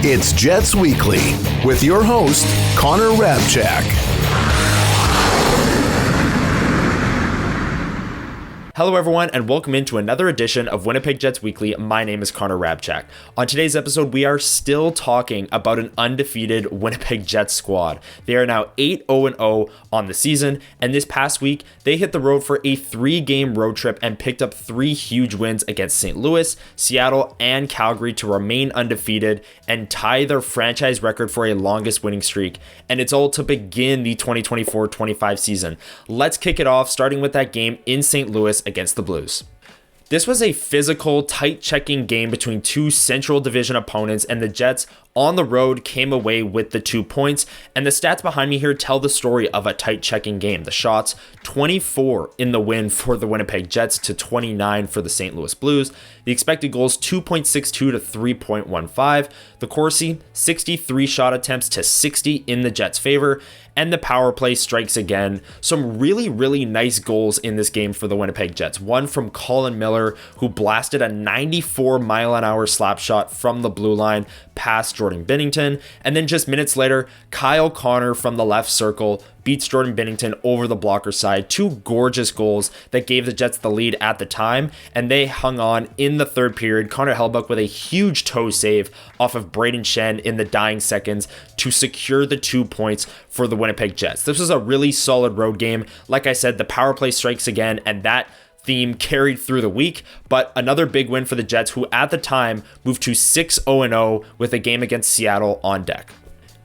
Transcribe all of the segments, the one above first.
It's Jets Weekly with your host, Connor Hrabchak. Hello everyone and welcome into another edition of Winnipeg Jets Weekly. My name is Connor Hrabchak. On today's episode, we are still talking about an undefeated Winnipeg Jets squad. They are now 8-0-0 on the season, and this past week, they hit the road for a 3-game road trip and picked up 3 huge wins against St. Louis, Seattle, and Calgary to remain undefeated and tie their franchise record for a longest winning streak. And it's all to begin the 2024-25 season. Let's kick it off, starting with that game in St. Louis against the Blues. This was a physical, tight-checking game between two Central Division opponents, and the Jets on the road came away with the 2 points. And the stats behind me here tell the story of a tight-checking game. The shots, 24 in the win for the Winnipeg Jets to 29 for the St. Louis Blues. The expected goals, 2.62 to 3.15. The Corsi, 63 shot attempts to 60 in the Jets' favor. And the power play strikes again. Some really nice goals in this game for the Winnipeg Jets. One from Colin Miller, who blasted a 94-mile-an-hour slap shot from the blue line past Jordan Binnington. And then just minutes later, Kyle Connor from the left circle beats Jordan Binnington over the blocker side. 2 gorgeous goals that gave the Jets the lead at the time, and they hung on in the third period. Connor Hrabchak with a huge toe save off of Braden Shen in the dying seconds to secure the 2 points for the Winnipeg Jets. This was a really solid road game. Like I said, the power play strikes again, and that theme carried through the week, but another big win for the Jets, who at the time moved to 6-0-0 with a game against Seattle on deck.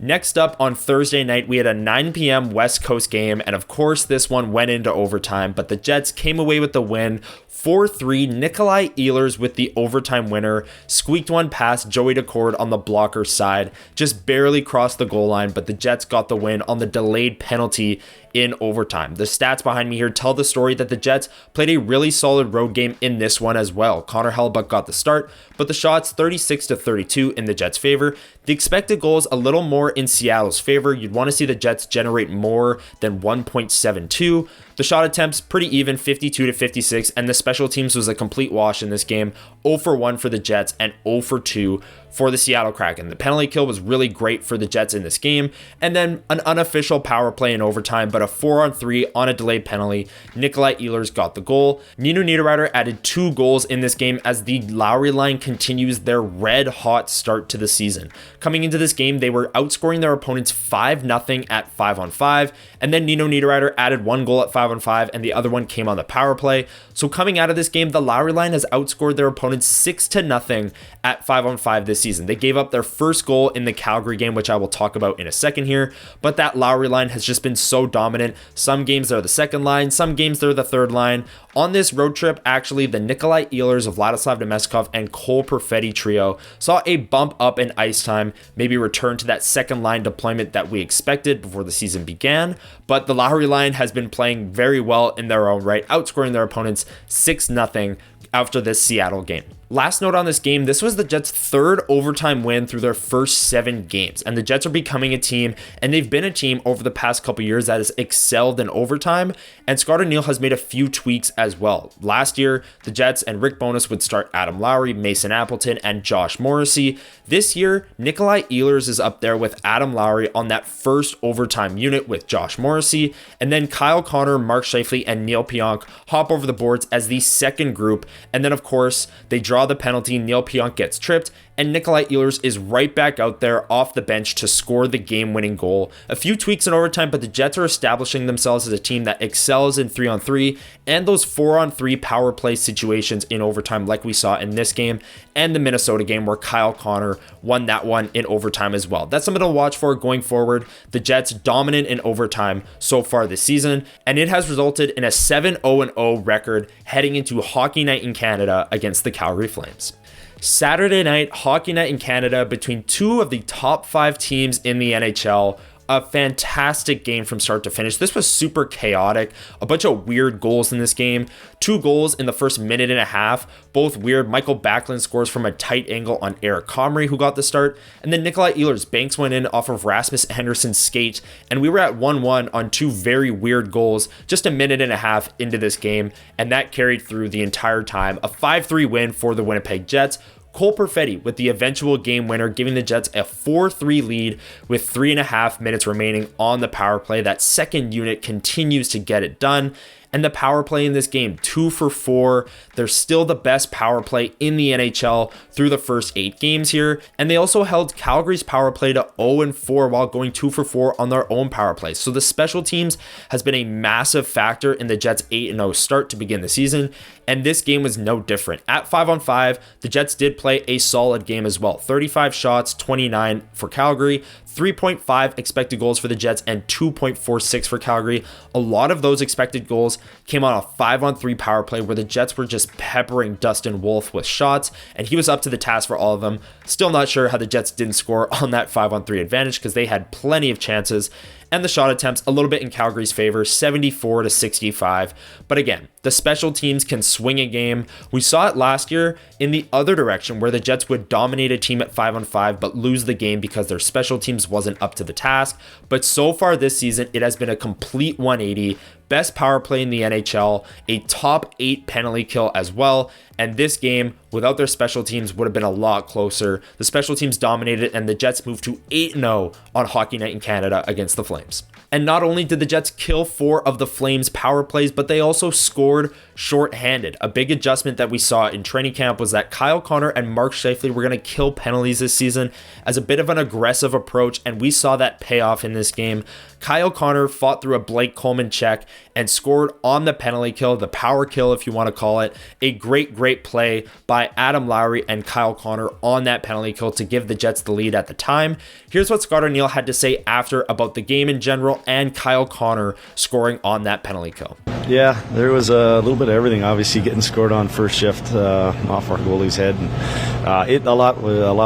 Next up on Thursday night, we had a 9 p.m. West Coast game, and of course this one went into overtime, but the Jets came away with the win 4-3. Nikolai Ehlers with the overtime winner, squeaked one past Joey Daccord on the blocker side, just barely crossed the goal line, but the Jets got the win on the delayed penalty in overtime. The stats behind me here tell the story that the Jets played a really solid road game in this one as well. Connor Hrabchak got the start, but the shots 36 to 32 in the Jets' favor. The expected goals a little more in Seattle's favor. You'd want to see the Jets generate more than 1.72. The shot attempts pretty even, 52 to 56, and the special teams was a complete wash in this game. 0 for 1 for the Jets and 0 for 2 for the Seattle Kraken. The penalty kill was really great for the Jets in this game, and then an unofficial power play in overtime, but a 4-on-3 on a delayed penalty. Nikolai Ehlers got the goal. Nino Niederreiter added 2 goals in this game as the Lowry line continues their red-hot start to the season. Coming into this game, they were outscoring their opponents 5-0 at 5-on-5, and then Nino Niederreiter added 1 goal at 5-on-5, and the other one came on the power play. So coming out of this game, the Lowry line has outscored their opponents 6-0 at 5-on-5 this season. They gave up their first goal in the Calgary game, which I will talk about in a second here, but that Lowry line has just been so dominant. Some games they're the second line, some games they're the third line. On this road trip, actually, the Nikolai Ehlers of Vladislav Nemeskov and Cole Perfetti trio saw a bump up in ice time, maybe return to that second line deployment that we expected before the season began, but the Lowry line has been playing very well in their own right, outscoring their opponents 6-0 after this Seattle game. Last note on this game, this was the Jets' 3rd overtime win through their first 7 games, and the Jets are becoming a team, and they've been a team over the past couple years that has excelled in overtime, and Scott O'Neill has made a few tweaks as well. Last year, the Jets and Rick Bowness would start Adam Lowry, Mason Appleton, and Josh Morrissey. This year, Nikolai Ehlers is up there with Adam Lowry on that first overtime unit with Josh Morrissey, and then Kyle Connor, Mark Scheifele, and Neil Pionk hop over the boards as the second group, and then of course, they draw the penalty, Neil Pionk gets tripped, and Nikolai Ehlers is right back out there off the bench to score the game-winning goal. A few tweaks in overtime, but the Jets are establishing themselves as a team that excels in 3-on-3 and those 4-on-3 power play situations in overtime like we saw in this game and the Minnesota game where Kyle Connor won that one in overtime as well. That's something to watch for going forward. The Jets dominant in overtime so far this season, and it has resulted in a 7-0-0 record heading into Hockey Night in Canada against the Calgary Flames. Saturday night, Hockey Night in Canada between 2 of the top 5 teams in the NHL. A fantastic game from start to finish. This was super chaotic. A bunch of weird goals in this game. 2 goals in the first minute and a half. Both weird. Michael Backlund scores from a tight angle on Eric Comrie, who got the start. And then Nikolai Ehlers banks one in off of Rasmus Henderson's skate. And we were at 1-1 on 2 very weird goals just a minute and a half into this game. And that carried through the entire time. A 5-3 win for the Winnipeg Jets, Cole Perfetti with the eventual game winner, giving the Jets a 4-3 lead with 3.5 minutes remaining on the power play. That second unit continues to get it done. And the power play in this game, 2 for 4. They're still the best power play in the NHL through the first 8 games here. And they also held Calgary's power play to 0-4 while going 2 for 4 on their own power play. So the special teams has been a massive factor in the Jets' 8-0 start to begin the season. And this game was no different. At 5-on-5, the Jets did play a solid game as well. 35 shots, 29 for Calgary, 3.5 expected goals for the Jets, and 2.46 for Calgary. A lot of those expected goals came on a 5-on-3 power play where the Jets were just peppering Dustin Wolf with shots, and he was up to the task for all of them. Still not sure how the Jets didn't score on that 5-on-3 advantage because they had plenty of chances. And the shot attempts a little bit in Calgary's favor, 74-65. But again, the special teams can swing a game. We saw it last year in the other direction where the Jets would dominate a team at 5-on-5 but lose the game because their special teams wasn't up to the task. But so far this season, it has been a complete 180. Best power play in the NHL, a top 8 penalty kill as well. And this game, without their special teams, would have been a lot closer. The special teams dominated, and the Jets moved to 8-0 on Hockey Night in Canada against the Flames. And not only did the Jets kill 4 of the Flames' power plays, but they also scored shorthanded. A big adjustment that we saw in training camp was that Kyle Connor and Mark Scheifele were going to kill penalties this season as a bit of an aggressive approach, and we saw that pay off in this game. Kyle Connor fought through a Blake Coleman check and scored on the penalty kill, the power kill if you want to call it. A great play by Adam Lowry and Kyle Connor on that penalty kill to give the Jets the lead at the time. Here's what Scott O'Neill had to say after about the game in general and Kyle Connor scoring on that penalty kill. Yeah, there was a little bit of everything. Obviously, getting scored on first shift off our goalie's head, and a lot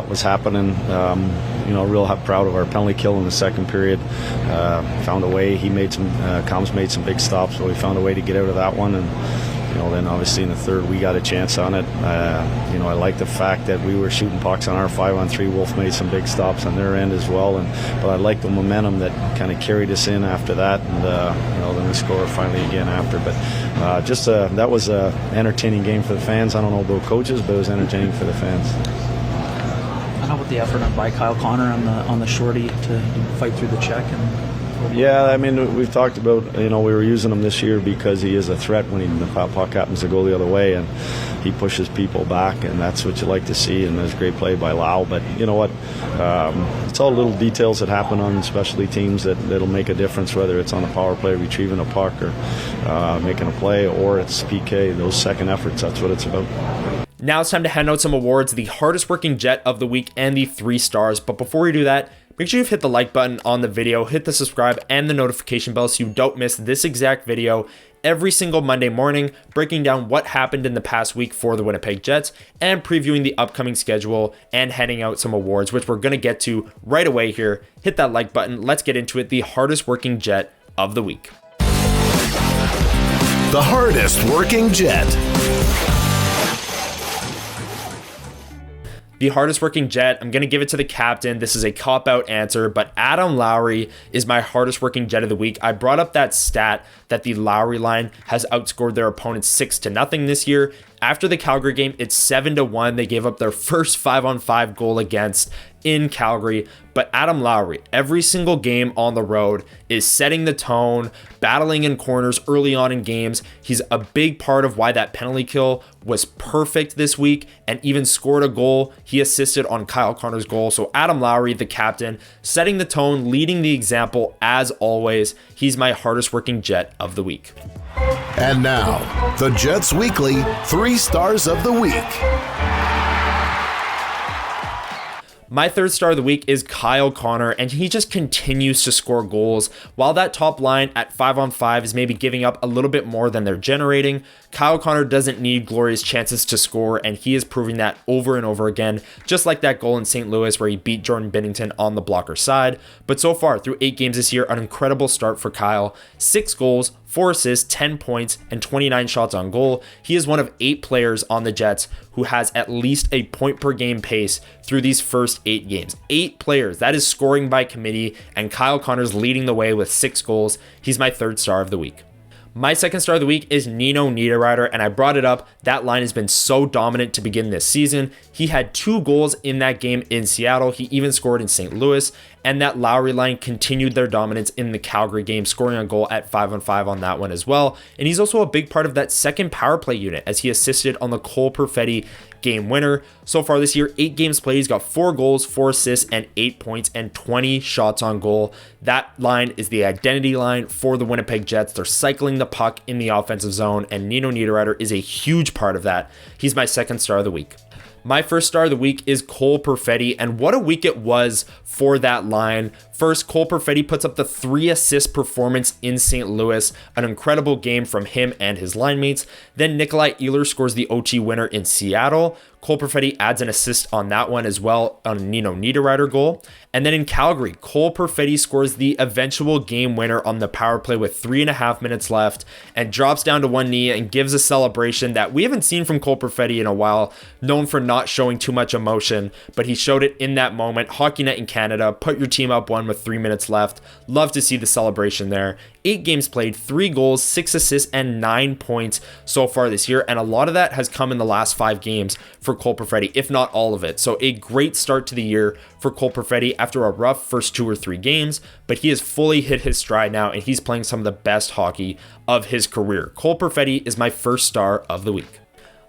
was happening. Real proud of our penalty kill in the second period. Found a way. Combs made some big stops, so we found a way to get out of that one. And then obviously in the third we got a chance on it. I like the fact that we were shooting pucks on our 5-on-3. Wolf made some big stops on their end as well, but I like the momentum that kind of carried us in after that, and then we scored finally again after. But that was an entertaining game for the fans. I don't know about coaches, but it was entertaining for the fans. How about the effort by Kyle Connor on the shorty to fight through the check? Yeah, I mean, we've talked about, we were using him this year because he is a threat when the puck happens to go the other way, and he pushes people back, and that's what you like to see, and there's a great play by Lau. But you know what? It's all little details that happen on specialty teams that'll make a difference, whether it's on a power play, retrieving a puck, or making a play, or it's PK, those second efforts. That's what it's about. Now it's time to hand out some awards, the hardest working Jet of the week and the 3 stars. But before we do that, make sure you've hit the like button on the video, hit the subscribe and the notification bell so you don't miss this exact video every single Monday morning, breaking down what happened in the past week for the Winnipeg Jets and previewing the upcoming schedule and handing out some awards, which we're going to get to right away here. Hit that like button. Let's get into it. The hardest working Jet of the week. The hardest working Jet. The hardest working Jet, I'm going to give it to the captain. This is a cop-out answer, but Adam Lowry is my hardest working Jet of the week. I brought up that stat that the Lowry line has outscored their opponents 6-0 this year. After the Calgary game, it's 7-1. They gave up their first 5-on-5 goal against in Calgary. But Adam Lowry, every single game on the road, is setting the tone, battling in corners early on in games. He's a big part of why that penalty kill was perfect this week and even scored a goal. He assisted on Kyle Connor's goal. So Adam Lowry, the captain, setting the tone, leading the example as always. He's my hardest working Jet of the week. And now, the Jets Weekly 3 stars of the week. My 3rd star of the week is Kyle Connor, and he just continues to score goals. While that top line at 5-on-5 is maybe giving up a little bit more than they're generating, Kyle Connor doesn't need glorious chances to score, and he is proving that over and over again, just like that goal in St. Louis where he beat Jordan Binnington on the blocker side. But so far, through 8 games this year, an incredible start for Kyle. 6 goals, 4 assists, 10 points, and 29 shots on goal. He is one of 8 players on the Jets who has at least a point per game pace through these first 8 games. 8 players, that is scoring by committee, and Kyle Connor's leading the way with 6 goals. He's my 3rd star of the week. My second star of the week is Nino Niederreiter, and I brought it up. That line has been so dominant to begin this season. He had 2 goals in that game in Seattle. He even scored in St. Louis, and that Lowry line continued their dominance in the Calgary game, scoring a goal at 5-on-5 on that one as well. And he's also a big part of that second power play unit as he assisted on the Cole Perfetti game winner. So far this year, 8 games played, he's got 4 goals, 4 assists, and 8 points, and 20 shots on goal. That line is the identity line for the Winnipeg Jets. They're cycling the puck in the offensive zone, and Nino Niederreiter is a huge part of that. He's my second star of the week. My first star of the week is Cole Perfetti, and what a week it was for that line. First, Cole Perfetti puts up the 3-assist performance in St. Louis, an incredible game from him and his line mates. Then Nikolai Ehlers scores the OT winner in Seattle. Cole Perfetti adds an assist on that one as well on a Nino Niederreiter goal. And then in Calgary, Cole Perfetti scores the eventual game winner on the power play with 3.5 minutes left and drops down to one knee and gives a celebration that we haven't seen from Cole Perfetti in a while, known for not showing too much emotion, but he showed it in that moment. Hockey Night in Canada, put your team up 1 with 3 minutes left. Love to see the celebration there. 8 games played, 3 goals, 6 assists, and 9 points so far this year. And a lot of that has come in the last 5 games for Cole Perfetti, if not all of it. So a great start to the year for Cole Perfetti after a rough first 2 or 3 games, but he has fully hit his stride now and he's playing some of the best hockey of his career. Cole Perfetti is my first star of the week.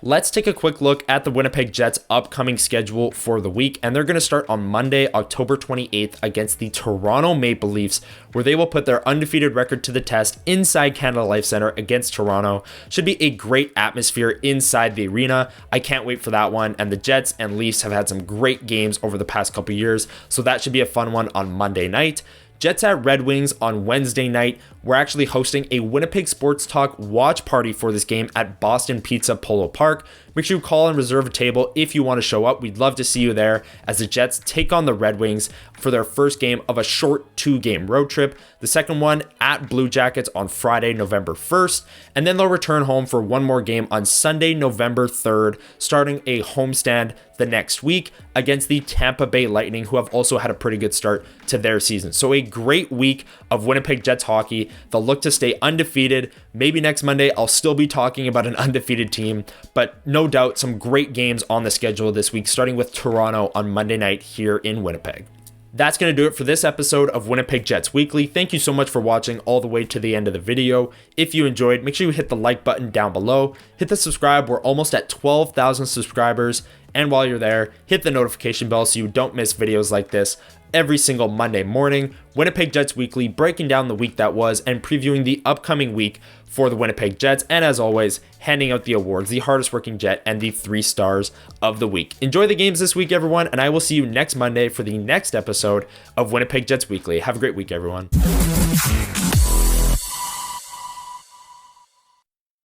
Let's take a quick look at the Winnipeg Jets' upcoming schedule for the week, and they're going to start on Monday, October 28th against the Toronto Maple Leafs, where they will put their undefeated record to the test inside Canada Life Centre against Toronto. Should be a great atmosphere inside the arena. I can't wait for that one, and the Jets and Leafs have had some great games over the past couple years, so that should be a fun one on Monday night. Jets at Red Wings on Wednesday night. We're actually hosting a Winnipeg Sports Talk watch party for this game at Boston Pizza Polo Park. Make sure you call and reserve a table if you want to show up. We'd love to see you there as the Jets take on the Red Wings for their first game of a short 2-game road trip. The second one at Blue Jackets on Friday, November 1st. And then they'll return home for one more game on Sunday, November 3rd, starting a homestand the next week against the Tampa Bay Lightning, who have also had a pretty good start to their season. So a great week of Winnipeg Jets hockey. They'll look to stay undefeated. Maybe next Monday I'll still be talking about an undefeated team, but no doubt some great games on the schedule this week, starting with Toronto on Monday night here in Winnipeg. That's going to do it for this episode of Winnipeg Jets Weekly. Thank you so much for watching all the way to the end of the video. If you enjoyed, make sure you hit the like button down below. Hit the subscribe. We're almost at 12,000 subscribers. And while you're there, hit the notification bell so you don't miss videos like this every single Monday morning. Winnipeg Jets Weekly, breaking down the week that was and previewing the upcoming week for the Winnipeg Jets. And as always, handing out the awards, the hardest working Jet and the 3 stars of the week. Enjoy the games this week, everyone, and I will see you next Monday for the next episode of Winnipeg Jets Weekly. Have a great week, everyone.